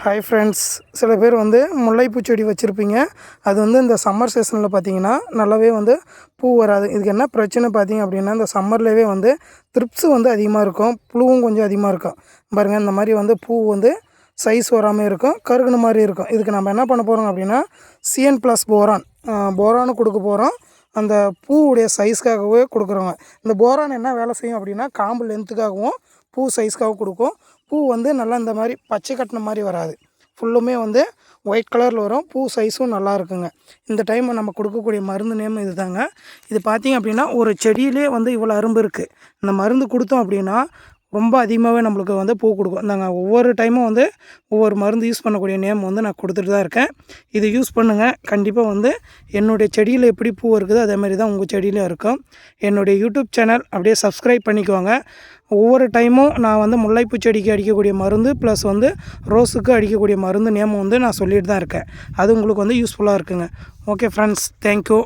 Hi friends, சில பேர் முல்லைப்பூ செடி வச்சுருப்பீங்க. அது இந்த சம்மர் சீசனில் பார்த்தீங்கன்னா நல்லாவே பூ வராது. இதுக்கு என்ன பிரச்சனை பார்த்தீங்க அப்படின்னா, இந்த சம்மர்லேயே த்ரிப்ஸ் அதிகமாக இருக்கும், புழுவும் கொஞ்சம் அதிகமாக இருக்கும். பாருங்கள், இந்த மாதிரி பூ சைஸ் வராமல் இருக்கும், கருகுன மாதிரி இருக்கும். இதுக்கு நம்ம என்ன பண்ண போகிறோம் அப்படின்னா, CN+ போரான் கொடுக்க போகிறோம். அந்த பூவுடைய சைஸ்க்காகவே கொடுக்குறோங்க. இந்த போரான் என்ன வேலை செய்யும் அப்படின்னா, காம்பு லென்த்துக்காகவும் பூ சைஸ்க்காகவும் கொடுக்கும். பூ நல்லா இந்த மாதிரி பச்சை கட்டின மாதிரி வராது, ஃபுல்லுமே ஒயிட் கலரில் வரும். பூ சைஸும் நல்லா இருக்குங்க. இந்த டைம் நம்ம கொடுக்கக்கூடிய மருந்து நேம் இது தாங்க. இது பார்த்திங்க அப்படின்னா, ஒரு செடியிலே இவ்வளோ அரும்பு இருக்குது. இந்த மருந்து கொடுத்தோம் அப்படின்னா ரொம்ப அதிகமாகவே நம்மளுக்கு பூ கொடுக்கும். நாங்கள் ஒவ்வொரு டைமும் ஒவ்வொரு மருந்து யூஸ் பண்ணக்கூடிய நேம் நான் கொடுத்துட்டு தான் இருக்கேன். இது யூஸ் பண்ணுங்கள். கண்டிப்பாக என்னுடைய செடியில் எப்படி பூ இருக்குதோ அதே மாதிரி தான் உங்கள் செடியிலும் இருக்கும். என்னுடைய யூடியூப் சேனல் அப்படியே சப்ஸ்கிரைப் பண்ணிக்குவாங்க. ஒவ்வொரு டைமும் நான் முல்லைப்பூ செடிக்கு அடிக்கக்கூடிய மருந்து ப்ளஸ் ரோஸுக்கு அடிக்கக்கூடிய மருந்து நேம் நான் சொல்லிட்டு தான் இருக்கேன். அது உங்களுக்கு யூஸ்ஃபுல்லாக இருக்குங்க. Okay friends, thank you.